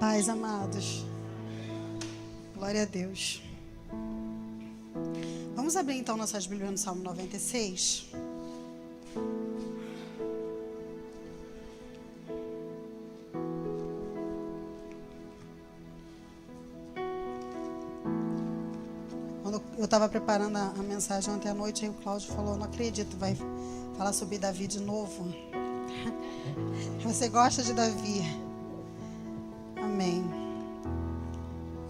Pais amados, glória a Deus. Vamos abrir então nossas Bíblias no Salmo 96. Quando eu estava preparando a mensagem ontem à noite, aí o Cláudio falou: não acredito, vai falar sobre Davi de novo. Você gosta de Davi? Amém.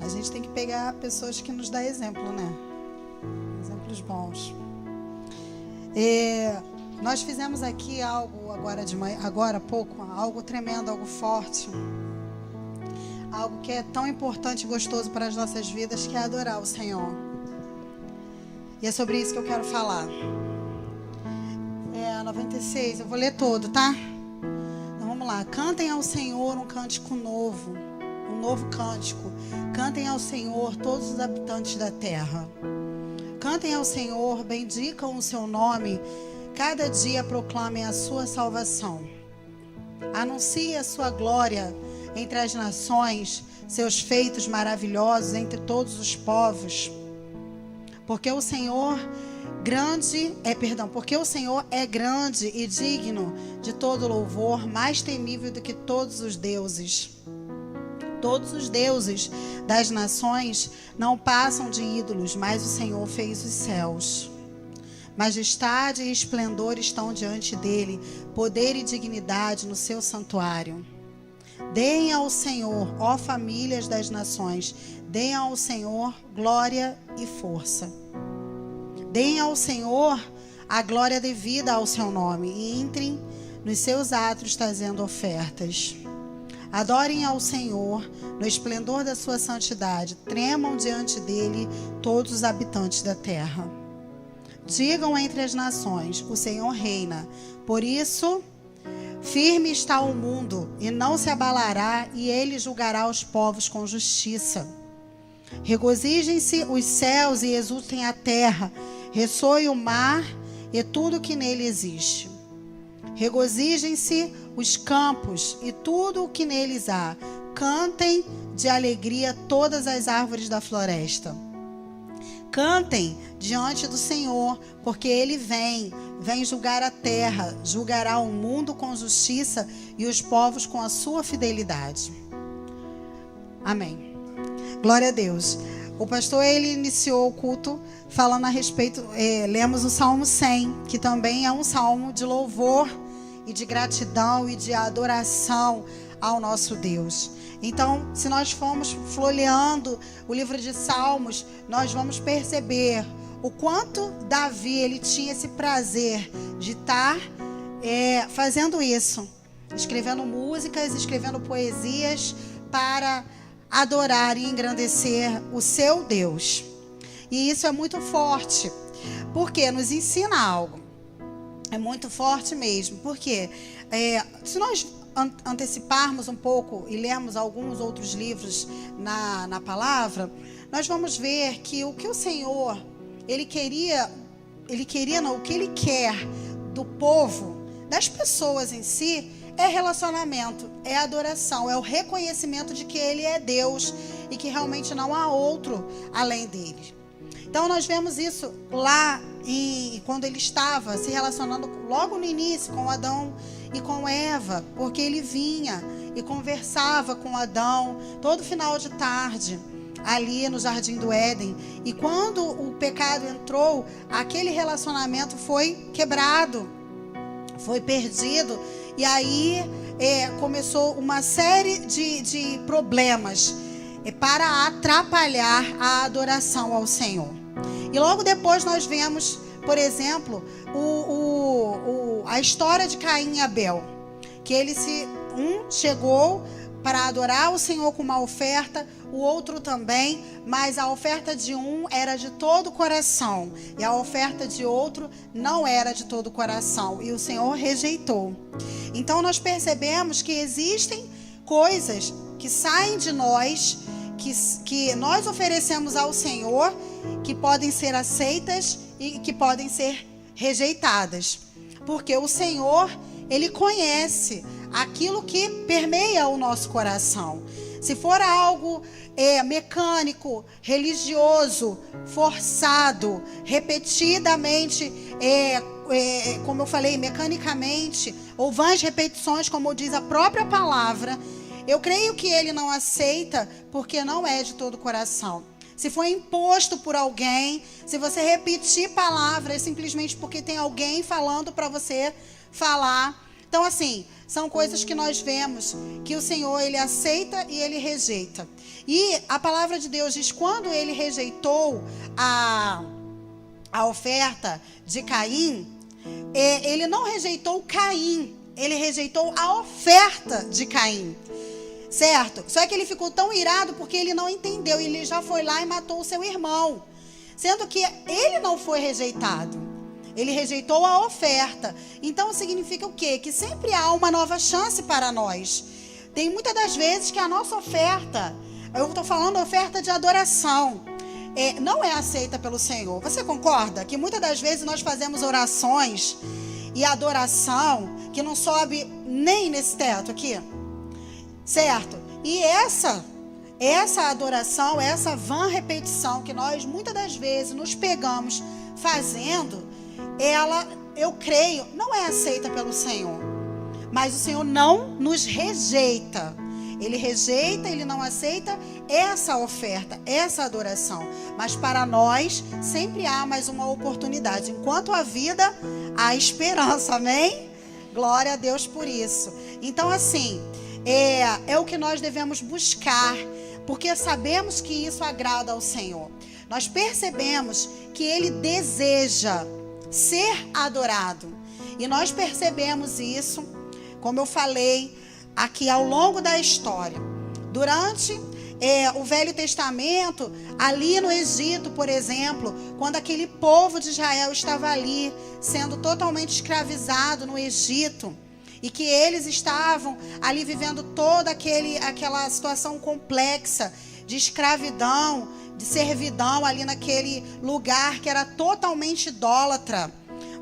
A gente tem que pegar pessoas que nos dão exemplo, né? Exemplos bons. Nós fizemos aqui algo agora de manhã, agora há pouco, algo tremendo, algo forte. Algo que é tão importante e gostoso para as nossas vidas, que é adorar o Senhor. E é sobre isso que eu quero falar. 96, eu vou ler todo, tá? Então vamos lá. Cantem ao Senhor um cântico novo. Um novo cântico. Cantem ao Senhor todos os habitantes da terra. Cantem ao Senhor, bendicam o seu nome. Cada dia proclamem a sua salvação. Anuncie a sua glória entre as nações, seus feitos maravilhosos entre todos os povos. Porque o Senhor é grande e digno de todo louvor, mais temível do que todos os deuses. Todos os deuses das nações não passam de ídolos, mas o Senhor fez os céus. Majestade e esplendor estão diante dele, poder e dignidade no seu santuário. Deem ao Senhor, ó famílias das nações, deem ao Senhor glória e força. Deem ao Senhor a glória devida ao seu nome e entrem nos seus átrios trazendo ofertas. Adorem ao Senhor no esplendor da sua santidade. Tremam diante dele todos os habitantes da terra. Digam entre as nações: o Senhor reina. Por isso, firme está o mundo e não se abalará, e ele julgará os povos com justiça. Regozijem-se os céus e exultem a terra. Ressoe o mar e tudo que nele existe. Regozijem-se os campos e tudo o que neles há. Cantem de alegria todas as árvores da floresta. Cantem diante do Senhor, porque ele vem julgar a terra, julgará o mundo com justiça e os povos com a sua fidelidade. Amém. Glória a Deus. O pastor, ele iniciou o culto falando a respeito, lemos o Salmo 100, que também é um salmo de louvor e de gratidão e de adoração ao nosso Deus. Então, se nós formos folheando o livro de Salmos, nós vamos perceber o quanto Davi, ele tinha esse prazer de estar fazendo isso, escrevendo músicas, escrevendo poesias para adorar e engrandecer o seu Deus. E isso é muito forte, porque nos ensina algo. É muito forte mesmo, porque se nós anteciparmos um pouco e lermos alguns outros livros na palavra, nós vamos ver que o que o Senhor, o que ele quer do povo, das pessoas em si, é relacionamento, é adoração, é o reconhecimento de que ele é Deus e que realmente não há outro além dele. Então nós vemos isso lá quando ele estava se relacionando logo no início com Adão e com Eva, porque ele vinha e conversava com Adão todo final de tarde ali no Jardim do Éden. E quando o pecado entrou, aquele relacionamento foi quebrado, foi perdido. E aí começou uma série de problemas para atrapalhar a adoração ao Senhor. E logo depois nós vemos, por exemplo, a história de Caim e Abel, que um chegou para adorar o Senhor com uma oferta, o outro também, mas a oferta de um era de todo o coração e a oferta de outro não era de todo o coração, e o Senhor rejeitou. Então nós percebemos que existem coisas que saem de nós, que nós oferecemos ao Senhor, que podem ser aceitas e que podem ser rejeitadas, porque o Senhor, ele conhece aquilo que permeia o nosso coração. Se for algo mecânico, religioso, forçado, repetidamente, como eu falei, mecanicamente, ou vãs repetições, como diz a própria palavra, eu creio que ele não aceita, porque não é de todo o coração. Se for imposto por alguém, se você repetir palavras simplesmente porque tem alguém falando para você falar. Então, assim, são coisas que nós vemos que o Senhor, ele aceita e ele rejeita. E a palavra de Deus diz, quando ele rejeitou a oferta de Caim, ele não rejeitou Caim, ele rejeitou a oferta de Caim. Certo? Só que ele ficou tão irado porque ele não entendeu. Ele já foi lá e matou o seu irmão. Sendo que ele não foi rejeitado. Ele rejeitou a oferta. Então significa o quê? Que sempre há uma nova chance para nós. Tem muitas das vezes que a nossa oferta, eu estou falando oferta de adoração, não é aceita pelo Senhor. Você concorda? Que muitas das vezes nós fazemos orações e adoração que não sobe nem nesse teto aqui. Certo? E essa adoração, essa vã repetição que nós muitas das vezes nos pegamos fazendo, ela, eu creio, não é aceita pelo Senhor. Mas o Senhor não nos rejeita. Ele rejeita, ele não aceita essa oferta, essa adoração. Mas para nós sempre há mais uma oportunidade. Enquanto há vida, há esperança. Amém? Glória a Deus por isso. Então, assim, é o que nós devemos buscar, porque sabemos que isso agrada ao Senhor. Nós percebemos que Ele deseja ser adorado. E nós percebemos isso, como eu falei, aqui ao longo da história. Durante o Velho Testamento, ali no Egito, por exemplo, quando aquele povo de Israel estava ali, sendo totalmente escravizado no Egito, e que eles estavam ali vivendo toda aquela situação complexa de escravidão, de servidão ali naquele lugar que era totalmente idólatra.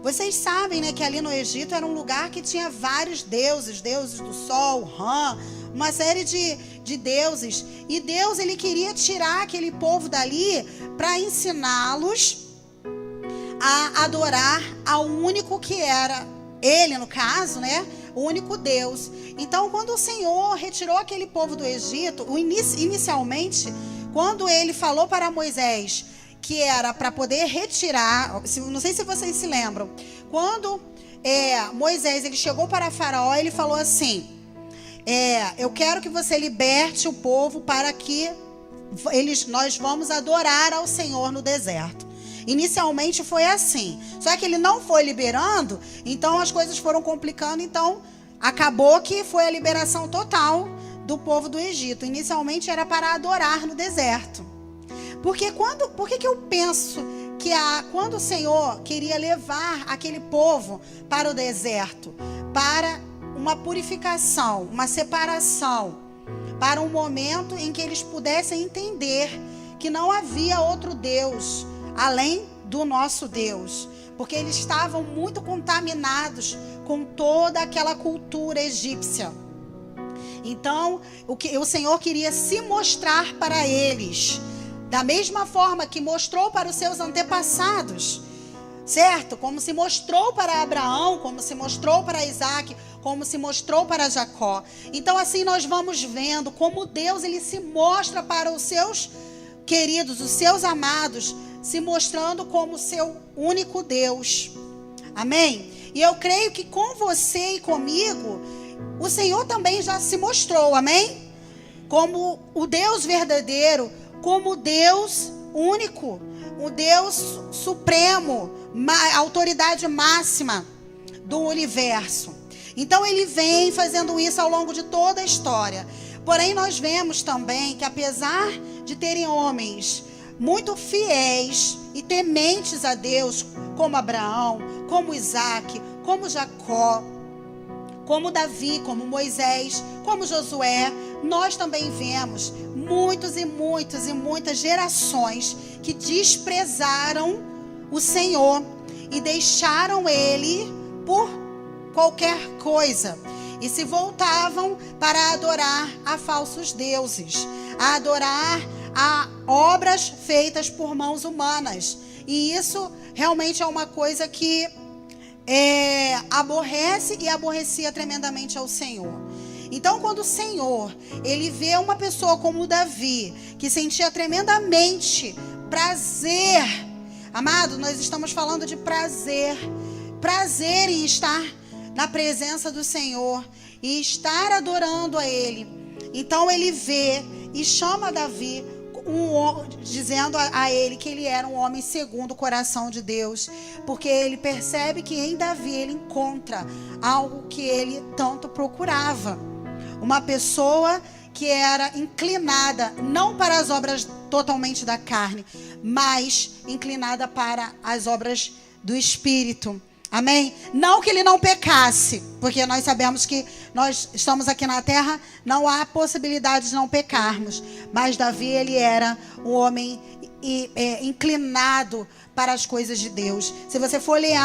Vocês sabem, né, que ali no Egito era um lugar que tinha vários deuses do sol, Rã, uma série de deuses. E Deus, ele queria tirar aquele povo dali para ensiná-los a adorar ao único que era ele, no caso, né? O único Deus. Então, quando o Senhor retirou aquele povo do Egito, inicialmente, quando ele falou para Moisés que era para poder retirar, não sei se vocês se lembram, quando Moisés ele chegou para Faraó, ele falou assim, eu quero que você liberte o povo para que nós vamos adorar ao Senhor no deserto. Inicialmente foi assim, só que ele não foi liberando, então as coisas foram complicando, então acabou que foi a liberação total do povo do Egito. Inicialmente era para adorar no deserto. Por que eu penso que quando o Senhor queria levar aquele povo para o deserto, para uma purificação, uma separação, para um momento em que eles pudessem entender que não havia outro Deus além do nosso Deus, porque eles estavam muito contaminados com toda aquela cultura egípcia. Então, o Senhor queria se mostrar para eles, da mesma forma que mostrou para os seus antepassados, certo? Como se mostrou para Abraão, como se mostrou para Isaac, como se mostrou para Jacó. Então, assim nós vamos vendo como Deus ele se mostra para os seus queridos, os seus amados, se mostrando como seu único Deus. Amém? E eu creio que com você e comigo, o Senhor também já se mostrou, amém? Como o Deus verdadeiro, como o Deus único, o Deus supremo, a autoridade máxima do universo. Então ele vem fazendo isso ao longo de toda a história. Porém nós vemos também que apesar de terem homens muito fiéis e tementes a Deus, como Abraão, como Isaac, como Jacó, como Davi, como Moisés, como Josué, nós também vemos muitas gerações que desprezaram o Senhor e deixaram Ele por qualquer coisa. e se voltavam para adorar a falsos deuses, a adorar a obras feitas por mãos humanas. E isso realmente é uma coisa que aborrece e aborrecia tremendamente ao Senhor. Então, quando o Senhor, ele vê uma pessoa como Davi, que sentia tremendamente prazer, amado, nós estamos falando de prazer em estar na presença do Senhor e estar adorando a Ele. Então ele vê e chama Davi, dizendo a ele que ele era um homem segundo o coração de Deus, porque ele percebe que em Davi ele encontra algo que ele tanto procurava. Uma pessoa que era inclinada não para as obras totalmente da carne, mas inclinada para as obras do Espírito. Amém? Não que ele não pecasse, porque nós sabemos que nós estamos aqui na terra, não há possibilidade de não pecarmos. Mas Davi, ele era um homem inclinado para as coisas de Deus. Se você for ler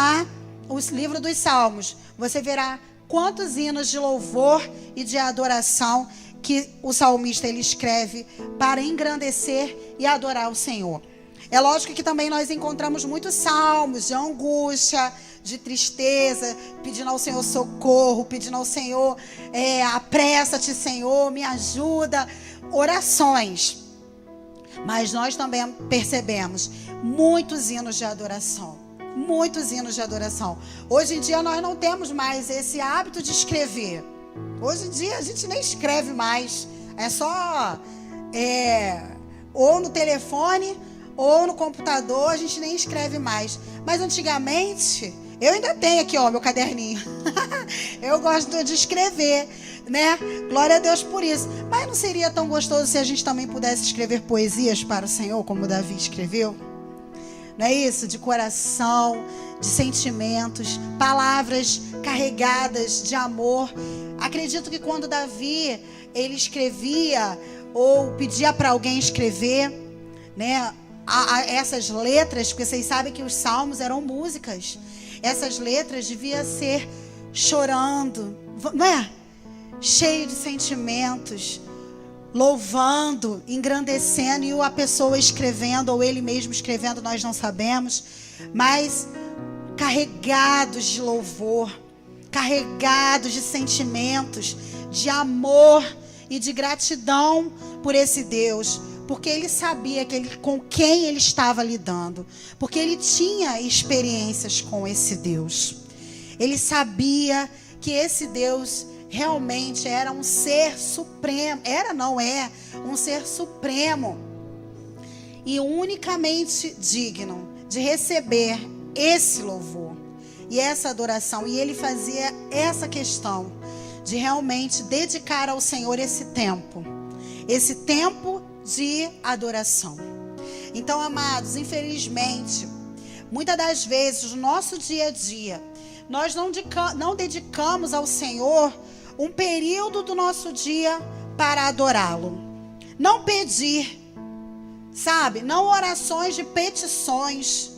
o livro dos Salmos, você verá quantos hinos de louvor e de adoração que o salmista ele escreve para engrandecer e adorar o Senhor. É lógico que também nós encontramos muitos salmos de angústia, de tristeza, pedindo ao Senhor socorro, pedindo ao Senhor, apressa-te, Senhor, me ajuda, orações. Mas nós também percebemos muitos hinos de adoração. Muitos hinos de adoração. Hoje em dia nós não temos mais esse hábito de escrever. Hoje em dia a gente nem escreve mais. É só ou no telefone ou no computador, a gente nem escreve mais. Mas antigamente, eu ainda tenho aqui, ó, meu caderninho. Eu gosto de escrever, né? Glória a Deus por isso. Mas não seria tão gostoso se a gente também pudesse escrever poesias para o Senhor, como Davi escreveu? Não é isso? De coração, de sentimentos, palavras carregadas de amor. Acredito que quando Davi, ele escrevia ou pedia para alguém escrever, né, essas letras, porque vocês sabem que os salmos eram músicas. Essas letras deviam ser chorando, não é? Cheio de sentimentos, louvando, engrandecendo, e a pessoa escrevendo, ou ele mesmo escrevendo, nós não sabemos, mas carregados de louvor, carregados de sentimentos, de amor e de gratidão por esse Deus, porque ele sabia com quem ele estava lidando, porque ele tinha experiências com esse Deus. Ele sabia que esse Deus realmente era um ser supremo, é um ser supremo e unicamente digno de receber esse louvor e essa adoração. E ele fazia essa questão de realmente dedicar ao Senhor esse tempo de adoração. Então, amados, infelizmente, muitas das vezes no nosso dia a dia, nós não dedicamos ao Senhor um período do nosso dia para adorá-lo. Não pedir, sabe? Não orações de petições,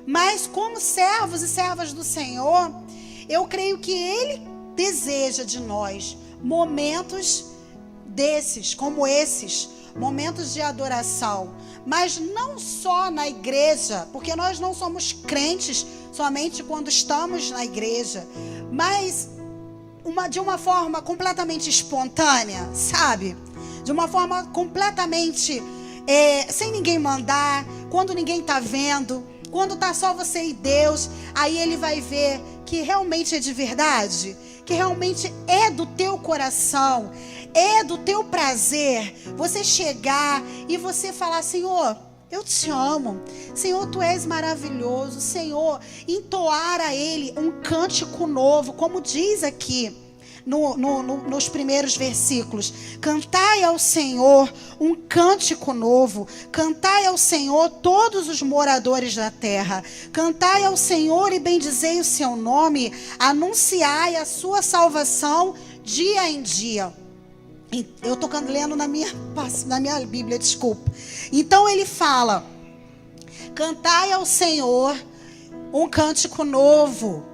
mas como servos e servas do Senhor, eu creio que Ele deseja de nós momentos desses, como esses, momentos de adoração, mas não só na igreja, porque nós não somos crentes somente quando estamos na igreja, mas de uma forma completamente espontânea, sabe? De uma forma completamente sem ninguém mandar, quando ninguém está vendo, quando está só você e Deus, aí ele vai ver que realmente é de verdade, que realmente é do teu coração, é do teu prazer você chegar e você falar: Senhor, eu te amo, Senhor, tu és maravilhoso, Senhor, entoar a Ele um cântico novo, como diz aqui nos primeiros versículos: cantai ao Senhor um cântico novo, cantai ao Senhor todos os moradores da terra, cantai ao Senhor e bendizei o seu nome, anunciai a sua salvação dia em dia. Eu estou lendo na minha Bíblia, desculpa. Então ele fala: cantai ao Senhor um cântico novo.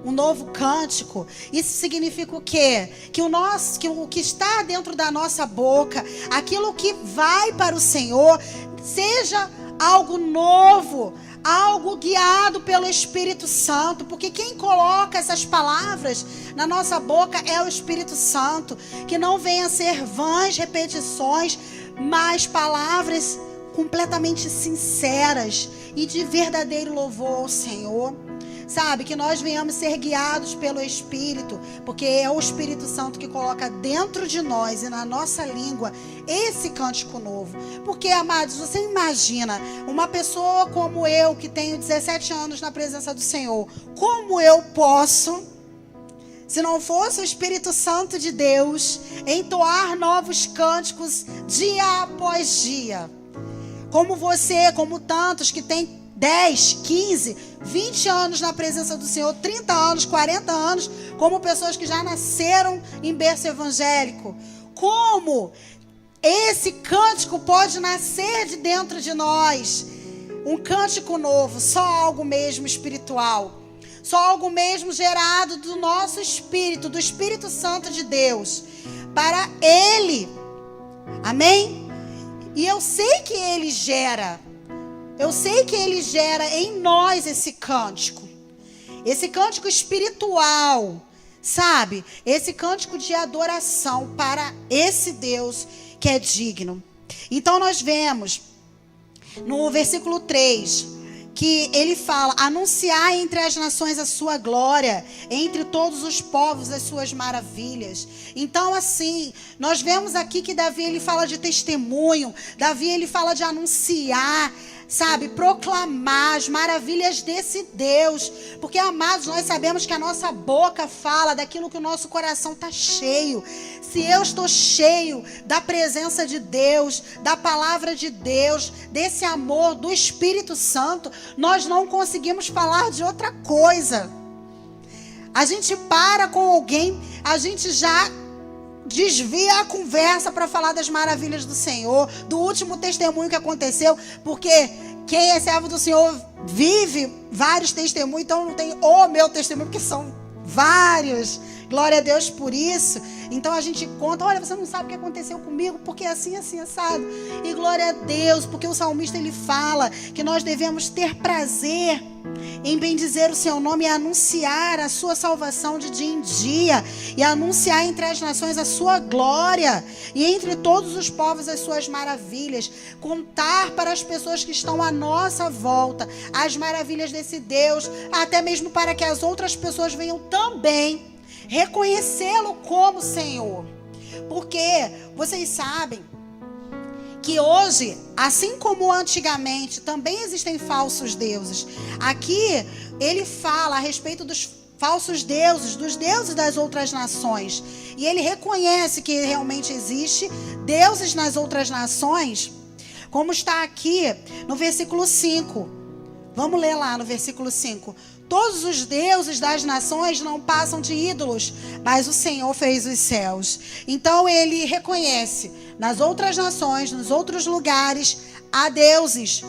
um novo cântico. Isso significa o quê? Que o que está dentro da nossa boca, aquilo que vai para o Senhor, seja algo novo, algo guiado pelo Espírito Santo, porque quem coloca essas palavras na nossa boca é o Espírito Santo, que não venha a ser vãs repetições, mas palavras completamente sinceras e de verdadeiro louvor ao Senhor. Sabe, que nós venhamos ser guiados pelo Espírito, porque é o Espírito Santo que coloca dentro de nós e na nossa língua esse cântico novo. Porque, amados, você imagina uma pessoa como eu, que tenho 17 anos na presença do Senhor, como eu posso, se não fosse o Espírito Santo de Deus, entoar novos cânticos dia após dia? Como você, como tantos que têm 10, 15, 20 anos na presença do Senhor, 30 anos, 40 anos, como pessoas que já nasceram em berço evangélico. Como esse cântico pode nascer de dentro de nós? Um cântico novo, só algo mesmo espiritual. Só algo mesmo gerado do nosso espírito, do Espírito Santo de Deus, para Ele. Amém? E eu sei que Ele gera. Eu sei que Ele gera em nós esse cântico espiritual, sabe? Esse cântico de adoração para esse Deus que é digno. Então nós vemos no versículo 3 que ele fala: anunciar entre as nações a sua glória, entre todos os povos as suas maravilhas. Então, assim, nós vemos aqui que Davi, ele fala de testemunho, Davi, ele fala de anunciar, sabe, proclamar as maravilhas desse Deus. Porque, amados, nós sabemos que a nossa boca fala daquilo que o nosso coração está cheio. Se eu estou cheio da presença de Deus, da palavra de Deus, desse amor do Espírito Santo, nós não conseguimos falar de outra coisa. A gente para com alguém, a gente já desvia a conversa para falar das maravilhas do Senhor, do último testemunho que aconteceu, porque quem é servo do Senhor vive vários testemunhos, então não tem o meu testemunho, porque são vários. Glória a Deus por isso. Então a gente conta: olha, você não sabe o que aconteceu comigo, porque é assim, assim, assado. E glória a Deus, porque o salmista, ele fala que nós devemos ter prazer em bendizer o seu nome e anunciar a sua salvação de dia em dia, e anunciar entre as nações a sua glória, e entre todos os povos as suas maravilhas. Contar para as pessoas que estão à nossa volta as maravilhas desse Deus, até mesmo para que as outras pessoas venham também reconhecê-lo como Senhor. Porque vocês sabem que hoje, assim como antigamente, também existem falsos deuses. Aqui ele fala a respeito dos falsos deuses, dos deuses das outras nações. E ele reconhece que realmente existe deuses nas outras nações, como está aqui no versículo 5. Vamos ler lá no versículo 5. Todos os deuses das nações não passam de ídolos, mas o Senhor fez os céus. Então ele reconhece nas outras nações, nos outros lugares, há deuses,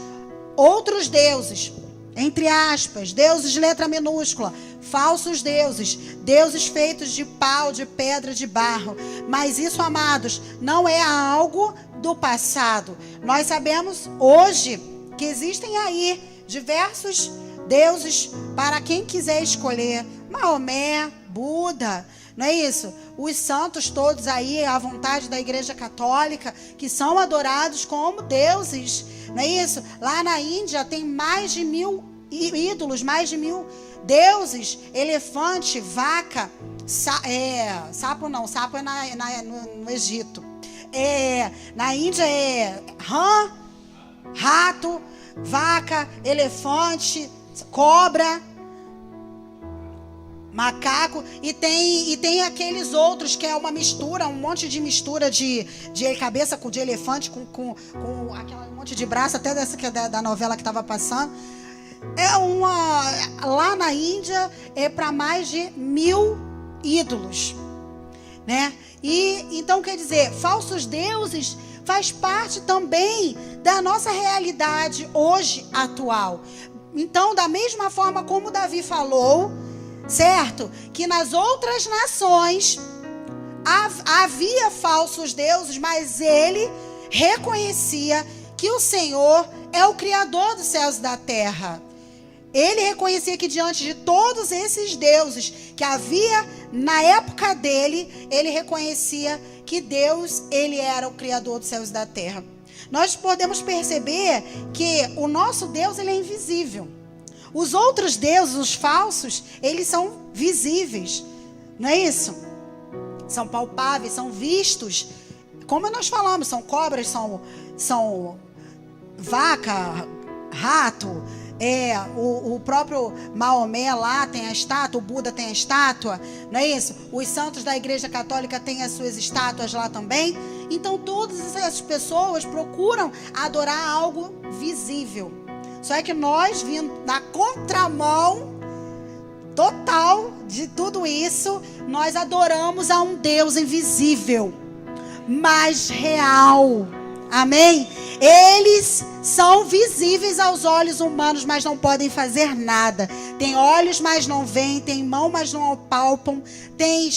outros deuses, entre aspas, deuses letra minúscula, falsos deuses, deuses feitos de pau, de pedra, de barro. Mas isso, amados, não é algo do passado. Nós sabemos hoje que existem aí diversos deuses para quem quiser escolher. Maomé, Buda, não é isso? Os santos todos aí, à vontade da Igreja Católica, que são adorados como deuses, não é isso? Lá na Índia tem mais de 1000 ídolos, mais de 1000 deuses. Elefante, vaca, sapo não, sapo é no Egito. Na Índia é rã, rato, vaca, elefante, cobra, macaco, e tem aqueles outros que é uma mistura, um monte de mistura de cabeça de elefante com aquele monte de braço, até dessa que é da novela que estava passando. Lá na Índia é para mais de 1000 ídolos, né? E então, quer dizer, falsos deuses faz parte também da nossa realidade hoje atual. Então, da mesma forma como Davi falou, certo? Que nas outras nações havia falsos deuses, mas ele reconhecia que o Senhor é o Criador dos céus e da terra. Ele reconhecia que diante de todos esses deuses que havia na época dele, ele reconhecia que Deus, ele era o Criador dos céus e da terra. Nós podemos perceber que o nosso Deus, ele é invisível. Os outros deuses, os falsos, eles são visíveis, não é isso? São palpáveis, são vistos. Como nós falamos, são cobras, são vaca, rato. O próprio Maomé lá tem a estátua, o Buda tem a estátua, não é isso? Os santos da Igreja Católica têm as suas estátuas lá também. Então todas essas pessoas procuram adorar algo visível. Só é que nós, vindo na contramão total de tudo isso, nós adoramos a um Deus invisível, mas real. Amém? Eles são visíveis aos olhos humanos, mas não podem fazer nada. Tem olhos, mas não veem. Tem mão, mas não apalpam. Tem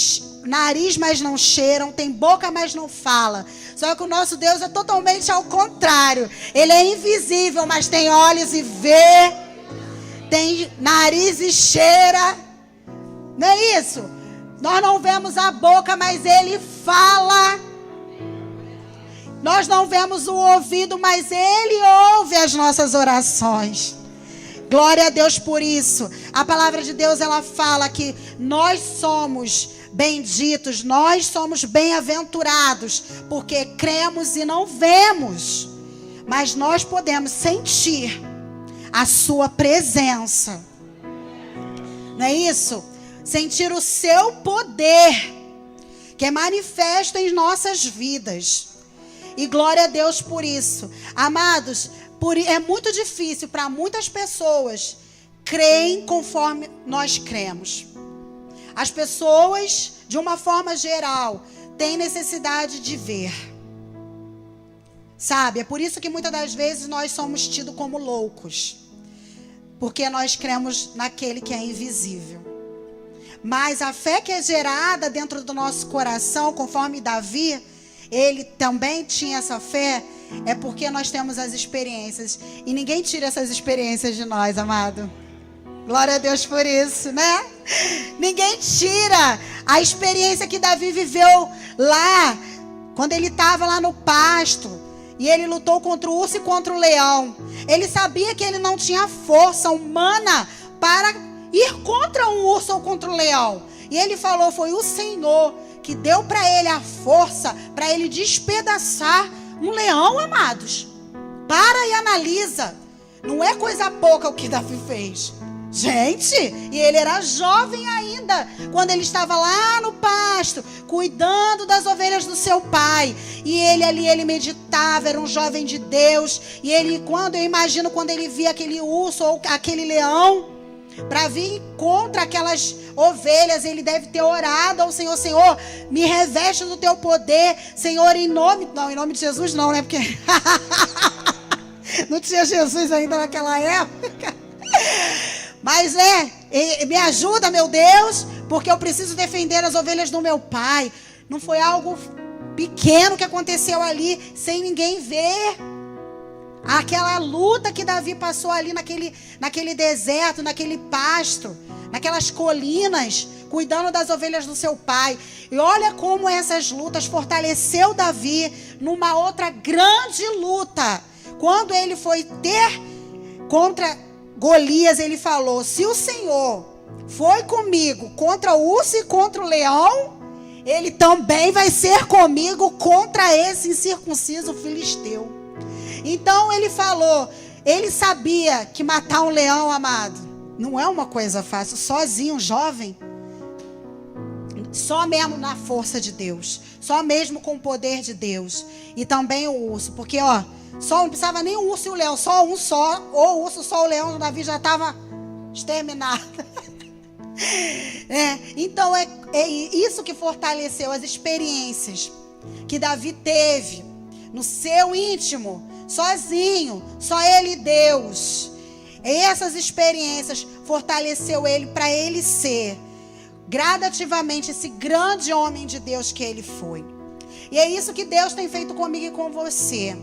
nariz, mas não cheiram. Tem boca, mas não fala. Só que o nosso Deus é totalmente ao contrário. Ele é invisível, mas tem olhos e vê. Tem nariz e cheira. Não é isso? Nós não vemos a boca, mas ele fala. Nós não vemos o ouvido, mas ele ouve as nossas orações. Glória a Deus por isso. A palavra de Deus, ela fala que nós somos benditos, nós somos bem-aventurados, porque cremos e não vemos, mas nós podemos sentir a sua presença. Não é isso? Sentir o seu poder, que é manifesto em nossas vidas. E glória a Deus por isso. Amados, é muito difícil para muitas pessoas crerem conforme nós cremos. As pessoas, de uma forma geral, têm necessidade de ver. Sabe? É por isso que muitas das vezes nós somos tidos como loucos. Porque nós cremos naquele que é invisível. Mas a fé que é gerada dentro do nosso coração, conforme Davi, ele também tinha essa fé, é porque nós temos as experiências. E ninguém tira essas experiências de nós, amado. Glória a Deus por isso, né? Ninguém tira a experiência que Davi viveu lá, quando ele estava lá no pasto. E ele lutou contra o urso e contra o leão. Ele sabia que ele não tinha força humana para ir contra um urso ou contra o leão. E ele falou, foi o Senhor que deu para ele a força para ele despedaçar um leão, amados. Para e analisa. Não é coisa pouca o que Davi fez. Gente, e ele era jovem ainda, quando ele estava lá no pasto, cuidando das ovelhas do seu pai. E ele ali, ele meditava, era um jovem de Deus. E ele, eu imagino quando ele via aquele urso ou aquele leão, para vir contra aquelas ovelhas, ele deve ter orado ao Senhor. Senhor, me reveste do teu poder. Senhor, em nome de Jesus não, né? Porque não tinha Jesus ainda naquela época. Mas me ajuda, meu Deus, porque eu preciso defender as ovelhas do meu pai. Não foi algo pequeno que aconteceu ali, sem ninguém ver. Aquela luta que Davi passou ali naquele deserto, naquele pasto, naquelas colinas, cuidando das ovelhas do seu pai. E olha como essas lutas fortaleceu Davi numa outra grande luta. Quando ele foi ter contra Golias, ele falou, se o Senhor foi comigo contra o urso e contra o leão, ele também vai ser comigo contra esse incircunciso filisteu. Então ele falou, ele sabia que matar um leão, amado, não é uma coisa fácil, sozinho, jovem, só mesmo na força de Deus, só mesmo com o poder de Deus. E também o urso, porque só não precisava nem o urso e o leão, só um só, ou o urso só o leão, o Davi já estava exterminado. Então é isso que fortaleceu as experiências que Davi teve no seu íntimo, sozinho, só ele e Deus. Essas experiências fortaleceu ele para ele ser gradativamente esse grande homem de Deus que ele foi. E é isso que Deus tem feito comigo e com você.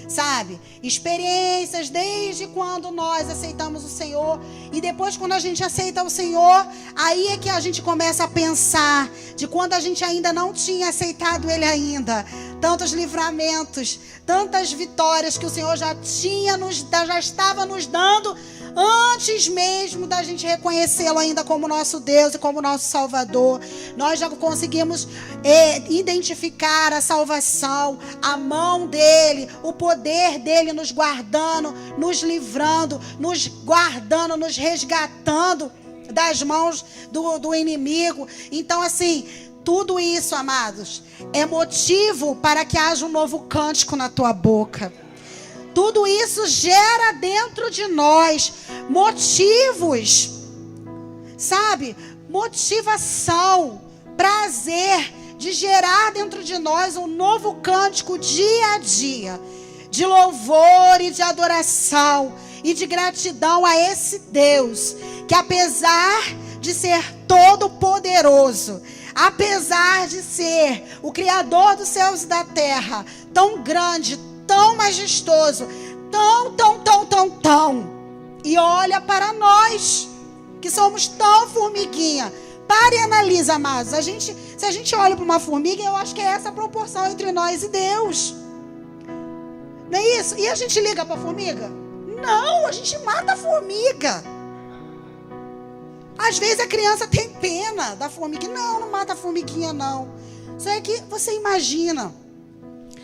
Sabe? Experiências desde quando nós aceitamos o Senhor. E depois, quando a gente aceita o Senhor, aí é que a gente começa a pensar de quando a gente ainda não tinha aceitado Ele ainda. Tantos livramentos, tantas vitórias que o Senhor já estava nos dando antes mesmo da gente reconhecê-lo ainda como nosso Deus e como nosso Salvador. Nós já conseguimos identificar a salvação, a mão dele, o poder dele nos guardando, nos livrando, nos guardando, nos resgatando das mãos do inimigo. Então, assim, tudo isso, amados, é motivo para que haja um novo cântico na tua boca. Tudo isso gera dentro de nós motivos, sabe? Motivação, prazer de gerar dentro de nós um novo cântico dia a dia, de louvor e de adoração e de gratidão a esse Deus, que apesar de ser todo poderoso, apesar de ser o Criador dos céus e da terra, tão grande, tão majestoso, tão, e olha para nós, que somos tão formiguinha. Pare e analisa, amados. Se a gente olha para uma formiga, eu acho que é essa a proporção entre nós e Deus. Não é isso? E a gente liga para a formiga? Não, a gente mata a formiga. Às vezes a criança tem pena da formiga. Não mata a formiguinha, não. Só que você imagina,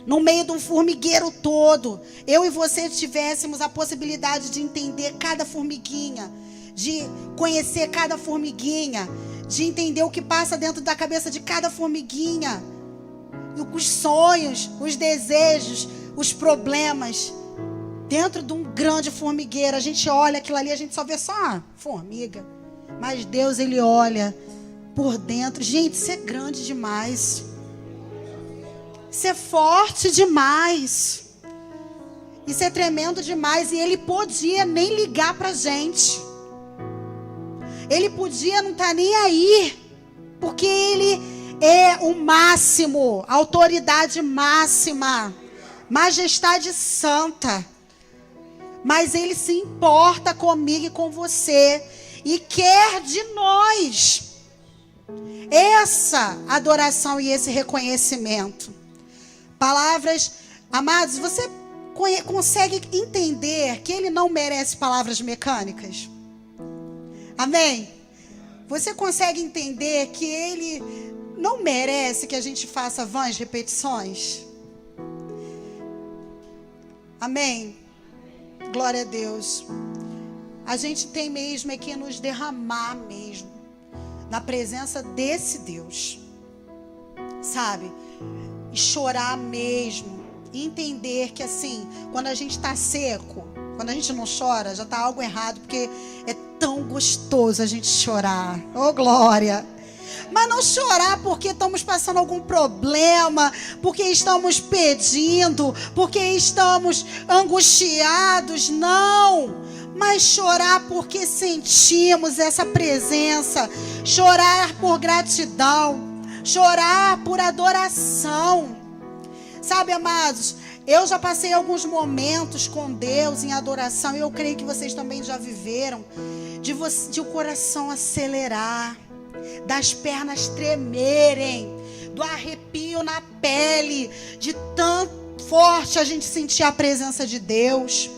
no meio de um formigueiro todo, eu e você tivéssemos a possibilidade de entender cada formiguinha, de conhecer cada formiguinha, de entender o que passa dentro da cabeça de cada formiguinha, os sonhos, os desejos, os problemas. Dentro de um grande formigueiro, a gente olha aquilo ali, a gente só vê só formiga. Mas Deus, Ele olha por dentro. Gente, isso é grande demais. Isso é forte demais. Isso é tremendo demais. E Ele podia nem ligar pra gente. Ele podia não estar nem aí. Porque Ele é o máximo, a autoridade máxima, majestade santa. Mas Ele se importa comigo e com você. E quer de nós essa adoração e esse reconhecimento. Palavras, amados, você consegue entender que Ele não merece palavras mecânicas? Amém? Você consegue entender que Ele não merece que a gente faça vãs repetições? Amém? Glória a Deus. A gente tem mesmo é que nos derramar mesmo na presença desse Deus, sabe? E chorar mesmo, e entender que assim, quando a gente está seco, quando a gente não chora, já está algo errado, porque é tão gostoso a gente chorar. Oh, glória! Mas não chorar porque estamos passando algum problema, porque estamos pedindo, porque estamos angustiados, não. Mas chorar porque sentimos essa presença, chorar por gratidão, chorar por adoração. Sabe, amados, eu já passei alguns momentos com Deus em adoração, e eu creio que vocês também já viveram, de o coração acelerar, das pernas tremerem, do arrepio na pele, de tão forte a gente sentir a presença de Deus.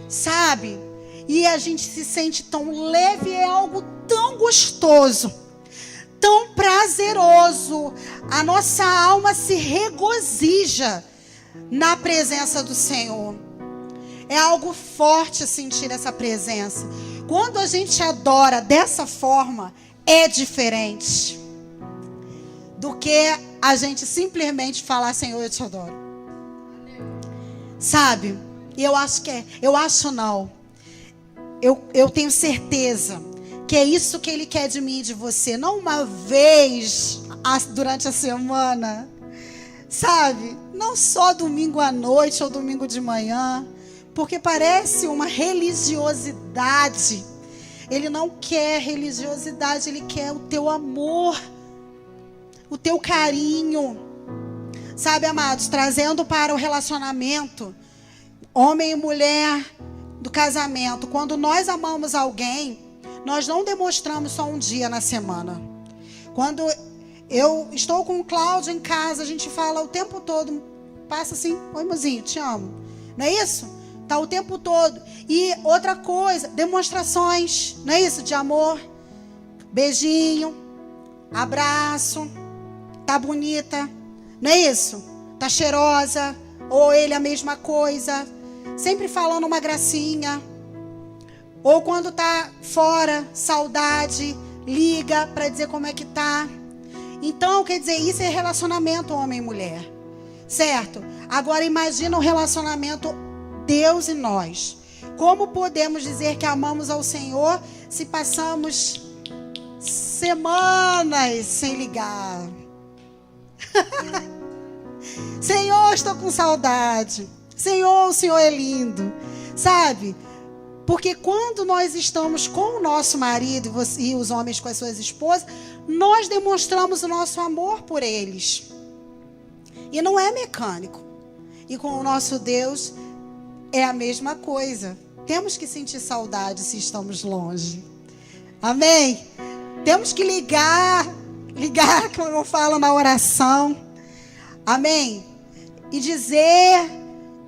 Sabe? E a gente se sente tão leve, é algo tão gostoso, tão prazeroso. A nossa alma se regozija na presença do Senhor. É algo forte sentir essa presença. Quando a gente adora dessa forma, é diferente do que a gente simplesmente falar: Senhor, eu te adoro. Sabe? E eu tenho certeza que é isso que Ele quer de mim e de você. Não uma vez durante a semana, sabe? Não só domingo à noite ou domingo de manhã, porque parece uma religiosidade. Ele não quer religiosidade, ele quer o teu amor, o teu carinho. Sabe, amados, trazendo para o relacionamento, homem e mulher do casamento, quando nós amamos alguém, nós não demonstramos só um dia na semana. Quando eu estou com o Cláudio em casa, a gente fala o tempo todo, passa assim, oi mozinho, te amo. Não é isso? Tá o tempo todo. E outra coisa, demonstrações, não é isso? De amor, beijinho, abraço, tá bonita, não é isso? Tá cheirosa, ou ele a mesma coisa, sempre falando uma gracinha. Ou quando tá fora, saudade, liga para dizer como é que tá. Então, quer dizer, isso é relacionamento homem e mulher, certo? Agora imagina o relacionamento Deus e nós. Como podemos dizer que amamos ao Senhor se passamos semanas sem ligar? Senhor, estou com saudade. Senhor, o Senhor é lindo. Sabe? Porque quando nós estamos com o nosso marido e os homens com as suas esposas, nós demonstramos o nosso amor por eles. E não é mecânico. E com o nosso Deus é a mesma coisa. Temos que sentir saudade se estamos longe. Amém? Temos que ligar, como eu falo na oração. Amém? E dizer,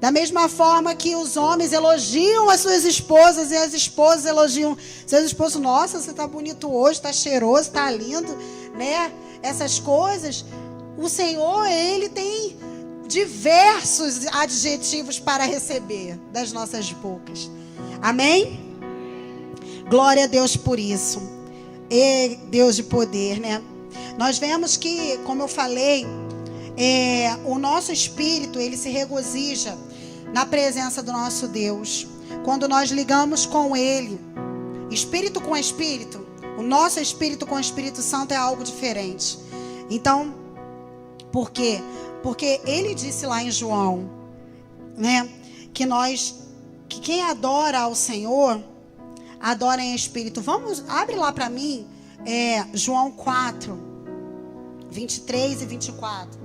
da mesma forma que os homens elogiam as suas esposas e as esposas elogiam seus esposos. Nossa, você está bonito hoje, está cheiroso, está lindo, né? Essas coisas. O Senhor, Ele tem diversos adjetivos para receber das nossas bocas. Amém? Glória a Deus por isso. E Deus de poder, né? Nós vemos que, como eu falei, o nosso espírito, ele se regozija na presença do nosso Deus. Quando nós ligamos com Ele, espírito com espírito, o nosso espírito com o Espírito Santo é algo diferente. Então, por quê? Porque Ele disse lá em João, né, que quem adora ao Senhor, adora em espírito. Abre lá para mim, João 4, 23 e 24.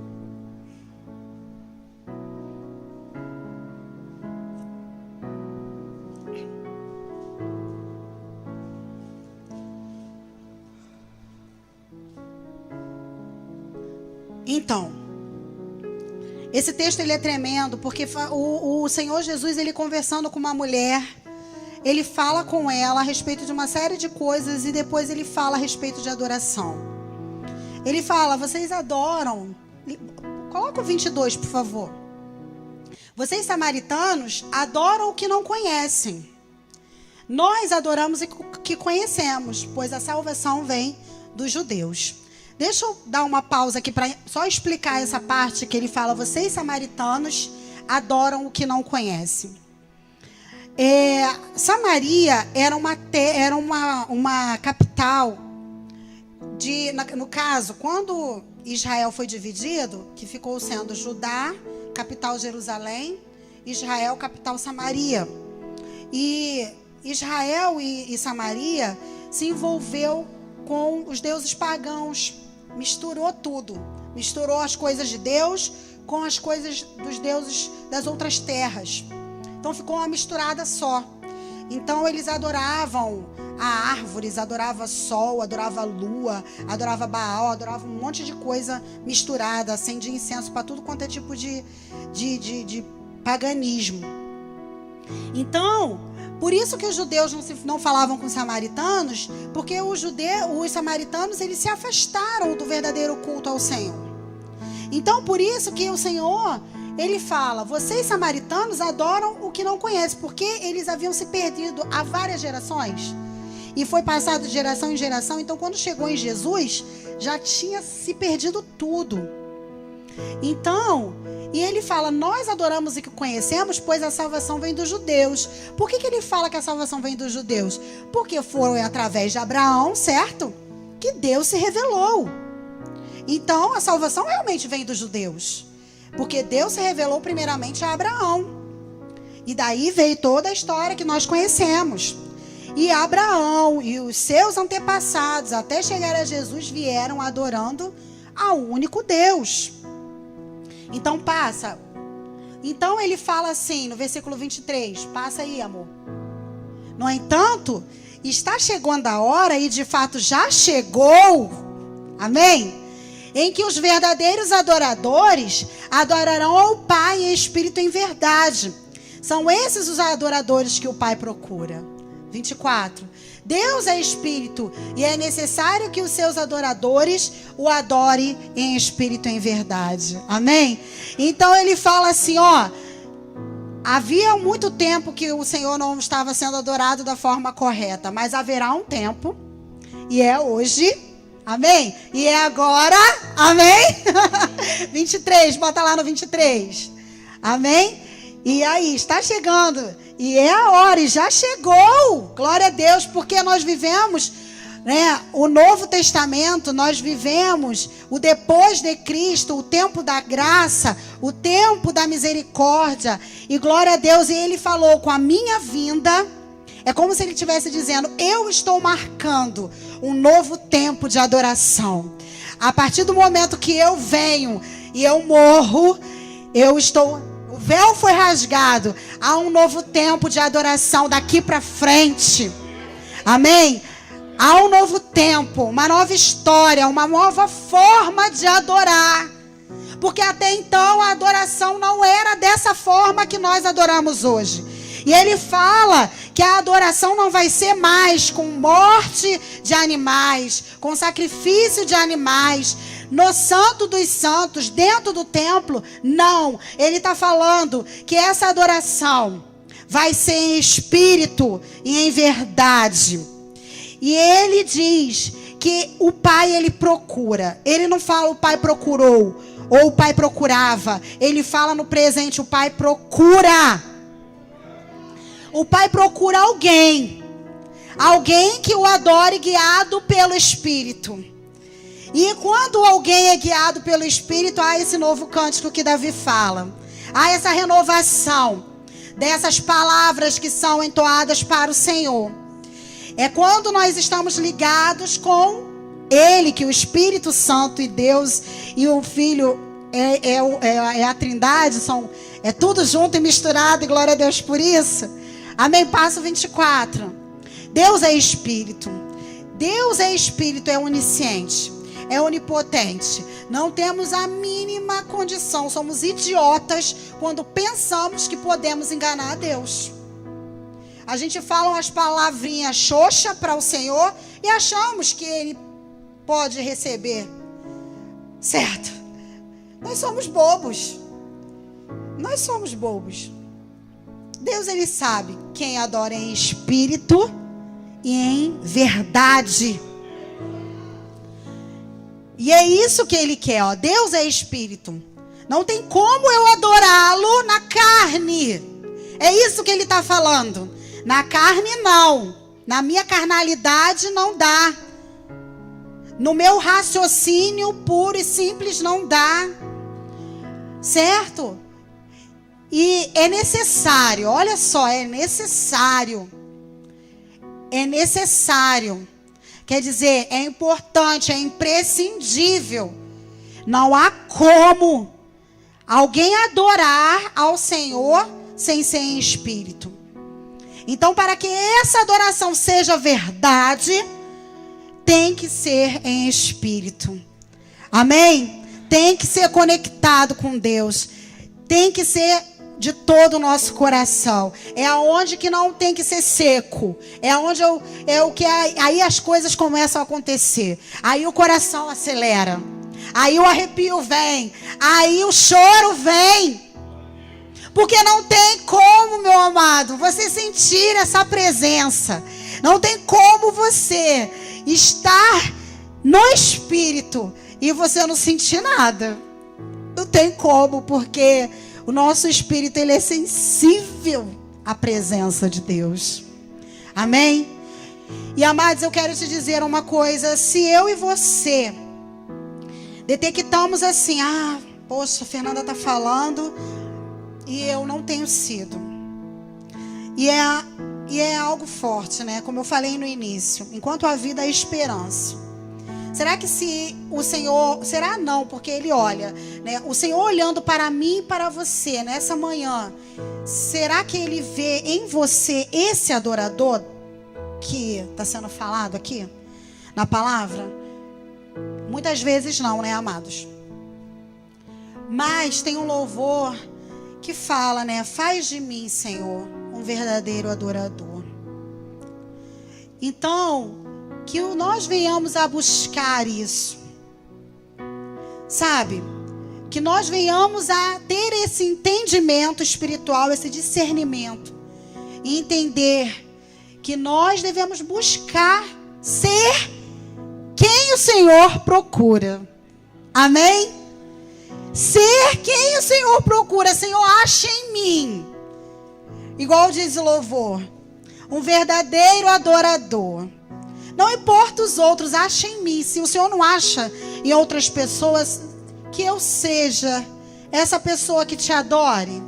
Então, esse texto ele é tremendo, porque o Senhor Jesus, ele conversando com uma mulher, ele fala com ela a respeito de uma série de coisas e depois ele fala a respeito de adoração. Ele fala, vocês adoram, coloca o 22, por favor. Vocês samaritanos adoram o que não conhecem. Nós adoramos o que conhecemos, pois a salvação vem dos judeus. Deixa eu dar uma pausa aqui para só explicar essa parte que ele fala. Vocês, samaritanos, adoram o que não conhecem. Samaria era uma capital. No caso, quando Israel foi dividido, que ficou sendo Judá, capital Jerusalém, Israel, capital Samaria. E Israel e Samaria se envolveu com os deuses pagãos. Misturou tudo. Misturou as coisas de Deus com as coisas dos deuses das outras terras. Então ficou uma misturada só. Então eles adoravam a árvores, adoravam sol, adoravam a lua, adoravam Baal, adoravam um monte de coisa misturada, acendia incenso para tudo quanto é tipo de paganismo. Então, por isso que os judeus não falavam com os samaritanos, porque os samaritanos, eles se afastaram do verdadeiro culto ao Senhor. Então, por isso que o Senhor, Ele fala, vocês samaritanos adoram o que não conhecem, porque eles haviam se perdido há várias gerações. E foi passado de geração em geração, então quando chegou em Jesus, já tinha se perdido tudo. Então, e ele fala, nós adoramos o que conhecemos, pois a salvação vem dos judeus. Por que ele fala que a salvação vem dos judeus? Porque foi através de Abraão, certo? Que Deus se revelou. Então, a salvação realmente vem dos judeus. Porque Deus se revelou primeiramente a Abraão. E daí veio toda a história que nós conhecemos. E Abraão e os seus antepassados, até chegar a Jesus, vieram adorando ao único Deus. Então passa. Então ele fala assim, no versículo 23. Passa aí, amor. No entanto, está chegando a hora, e de fato já chegou, amém? Em que os verdadeiros adoradores adorarão ao Pai em espírito e em verdade. São esses os adoradores que o Pai procura. 24. Deus é espírito, e é necessário que os seus adoradores o adorem em espírito e em verdade. Amém? Então ele fala assim, ó. Havia muito tempo que o Senhor não estava sendo adorado da forma correta, mas haverá um tempo, e é hoje, amém? E é agora, amém? 23, bota lá no 23, amém? E aí, está chegando, e é a hora, e já chegou, glória a Deus, porque nós vivemos, né, o Novo Testamento, nós vivemos o depois de Cristo, o tempo da graça, o tempo da misericórdia, e glória a Deus. E ele falou, com a minha vinda, é como se ele estivesse dizendo, eu estou marcando um novo tempo de adoração. A partir do momento que eu venho e eu morro, o véu foi rasgado, há um novo tempo de adoração daqui para frente, amém? Há um novo tempo, uma nova história, uma nova forma de adorar. Porque até então a adoração não era dessa forma que nós adoramos hoje. E ele fala que a adoração não vai ser mais com morte de animais, com sacrifício de animais, no Santo dos Santos, dentro do templo. Não, ele está falando que essa adoração vai ser em espírito e em verdade. E ele diz que o Pai, ele procura. Ele não fala o Pai procurou, ou o Pai procurava. Ele fala no presente, o Pai procura. O Pai procura alguém. Alguém que o adore guiado pelo Espírito. E quando alguém é guiado pelo Espírito, há esse novo cântico que Davi fala. Há essa renovação dessas palavras que são entoadas para o Senhor. É quando nós estamos ligados com Ele, que o Espírito Santo e Deus e o Filho é a Trindade, é tudo junto e misturado, e glória a Deus por isso. Amém? Passo 24. Deus é Espírito. Deus é Espírito, é onisciente, é onipotente. Não temos a mínima condição, somos idiotas quando pensamos que podemos enganar a Deus. A gente fala umas palavrinhas xoxa para o Senhor e achamos que Ele pode receber. Certo? Nós somos bobos. Nós somos bobos. Deus, Ele sabe quem adora em espírito e em verdade. E é isso que Ele quer, ó. Deus é espírito. Não tem como eu adorá-lo na carne. É isso que Ele está falando. Na carne não, na minha carnalidade não dá, no meu raciocínio puro e simples não dá, certo? E é necessário, olha só, é necessário, quer dizer, é importante, é imprescindível, não há como alguém adorar ao Senhor sem ser em espírito. Então, para que essa adoração seja verdade, tem que ser em espírito. Amém? Tem que ser conectado com Deus. Tem que ser de todo o nosso coração. É aonde que não tem que ser seco. É aonde aí as coisas começam a acontecer. Aí o coração acelera. Aí o arrepio vem. Aí o choro vem. Porque não tem como, meu amado, você sentir essa presença. Não tem como você estar no Espírito e você não sentir nada. Não tem como, porque o nosso Espírito, ele é sensível à presença de Deus. Amém? E, amados, eu quero te dizer uma coisa. Se eu e você detectamos assim, poxa, a Fernanda está falando e eu não tenho sido. E é algo forte, né? Como eu falei no início. Enquanto a vida há esperança. Será que se o Senhor... Será não, porque Ele olha, né? O Senhor olhando para mim e para você nessa manhã. Será que Ele vê em você esse adorador que está sendo falado aqui na palavra? Muitas vezes não, né, amados? Mas tem um louvor que fala, né? Faz de mim, Senhor, um verdadeiro adorador. Então, que nós venhamos a buscar isso. Sabe? Que nós venhamos a ter esse entendimento espiritual, esse discernimento. E entender que nós devemos buscar ser quem o Senhor procura. Amém? Ser quem o Senhor procura. Senhor, acha em mim. Igual diz o louvor. Um verdadeiro adorador. Não importa os outros, acha em mim. Se o Senhor não acha em outras pessoas, que eu seja essa pessoa que te adore.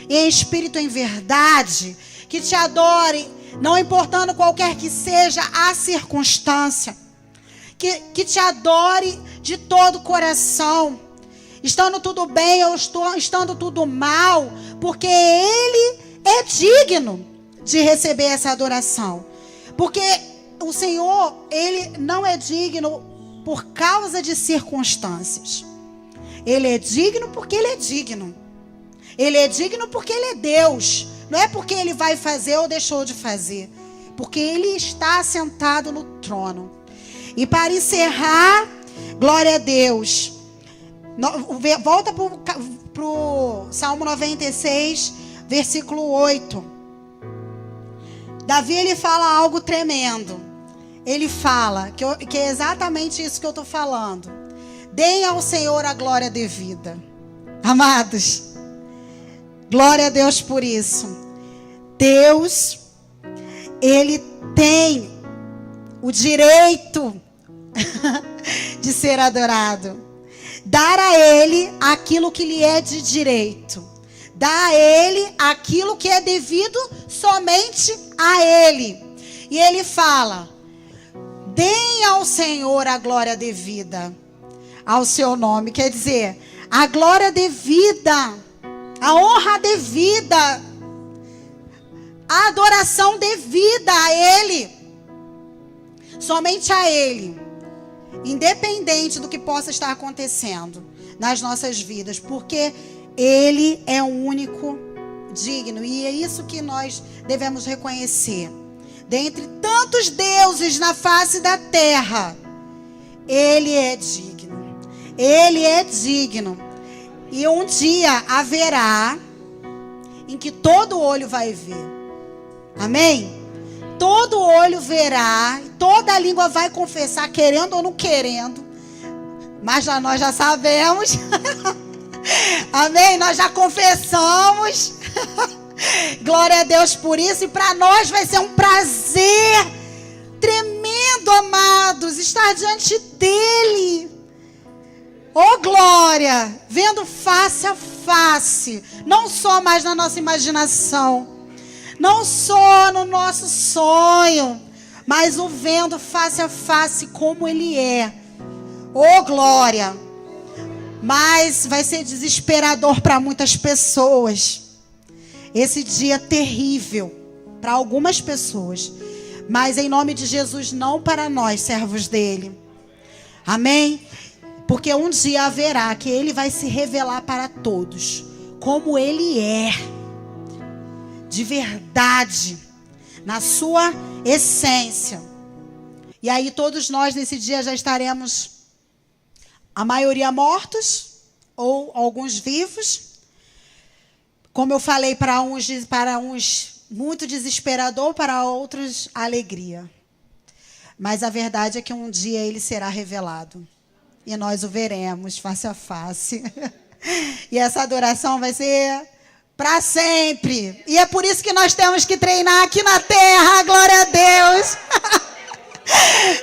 Em espírito, em verdade. Que te adore, não importando qualquer que seja a circunstância. Que te adore de todo o coração. Estando tudo bem ou estando tudo mal. Porque Ele é digno de receber essa adoração. Porque o Senhor, Ele não é digno por causa de circunstâncias. Ele é digno porque Ele é digno. Ele é digno porque Ele é Deus. Não é porque Ele vai fazer ou deixou de fazer. Porque Ele está sentado no trono. E para encerrar, glória a Deus. Volta para o Salmo 96, versículo 8. Davi, ele fala algo tremendo. Ele fala, que é exatamente isso que eu estou falando. Deem ao Senhor a glória devida. Amados, glória a Deus por isso. Deus, Ele tem o direito de ser adorado. Dar a Ele aquilo que lhe é de direito. Dar a Ele aquilo que é devido somente a Ele. E Ele fala: deem ao Senhor a glória devida ao seu nome. Quer dizer, a glória devida, a honra devida, a adoração devida a Ele. Somente a Ele. Independente do que possa estar acontecendo nas nossas vidas. Porque Ele é o único digno. E é isso que nós devemos reconhecer. Dentre tantos deuses na face da terra, Ele é digno. Ele é digno. E um dia haverá em que todo olho vai ver. Amém? Todo olho verá, toda língua vai confessar, querendo ou não querendo. Mas nós já sabemos. Amém? Nós já confessamos. Glória a Deus por isso. E para nós vai ser um prazer tremendo, amados, estar diante dEle. Oh, glória! Vendo face a face. Não só mais na nossa imaginação. Não só no nosso sonho, mas o vendo face a face como Ele é. Oh, glória! Mas vai ser desesperador para muitas pessoas. Esse dia terrível para algumas pessoas. Mas em nome de Jesus, não para nós, servos dEle. Amém? Porque um dia haverá que Ele vai se revelar para todos. Como Ele é. De verdade, na sua essência. E aí todos nós nesse dia já estaremos, a maioria mortos, ou alguns vivos. Como eu falei, para uns muito desesperador, para outros alegria. Mas a verdade é que um dia Ele será revelado. E nós o veremos face a face. E essa adoração vai ser para sempre. E é por isso que nós temos que treinar aqui na terra. Glória a Deus.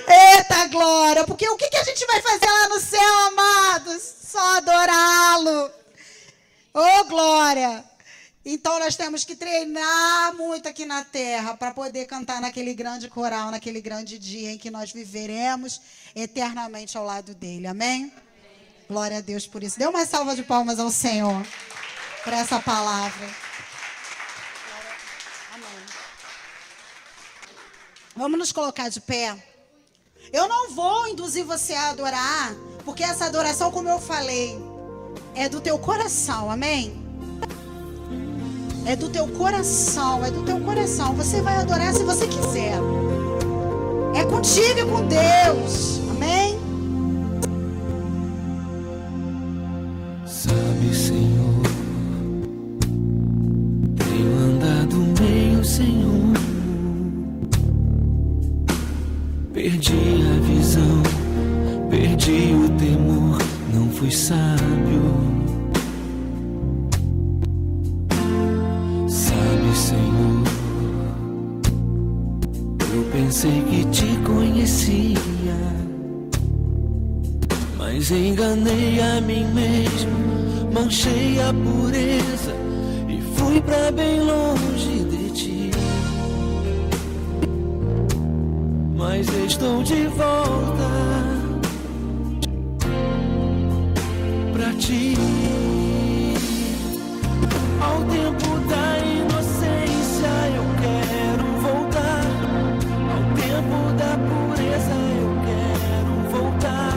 Eita glória. Porque o que a gente vai fazer lá no céu, amados? Só adorá-lo. Oh, glória. Então nós temos que treinar muito aqui na terra para poder cantar naquele grande coral, naquele grande dia em que nós viveremos eternamente ao lado dele. Amém? Glória a Deus por isso. Dê uma salva de palmas ao Senhor por essa palavra. Amém. Vamos nos colocar de pé. Eu não vou induzir você a adorar, porque essa adoração, como eu falei, é do teu coração. Amém? É do teu coração, é do teu coração. Você vai adorar se você quiser. É contigo e com Deus. Amém? Sabe, Senhor, tenho andado meio sem rumo. Perdi a visão, perdi o temor, não fui sábio. Senhor, eu pensei que te conhecia, mas enganei a mim mesmo, manchei a pureza e fui pra bem longe de ti. Mas estou de volta pra ti. Ao tempo da inocência eu quero voltar. Ao tempo da pureza eu quero voltar.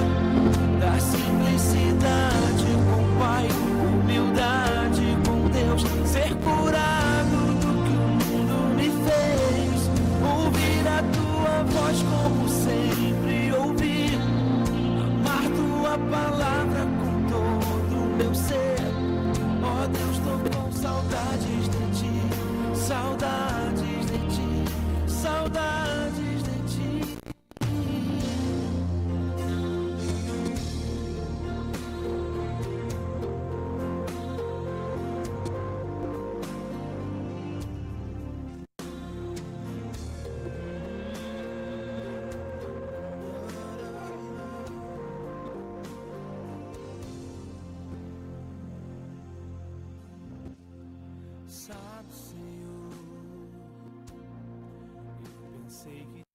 Da simplicidade com o Pai, humildade com Deus. Ser curado do que o mundo me fez. Ouvir a tua voz como sempre ouvi. Amar tua palavra com todo o meu ser. Ó Deus, tô com saudades de ti, saudades de ti, saudades de ti. Sabe, Senhor, eu pensei que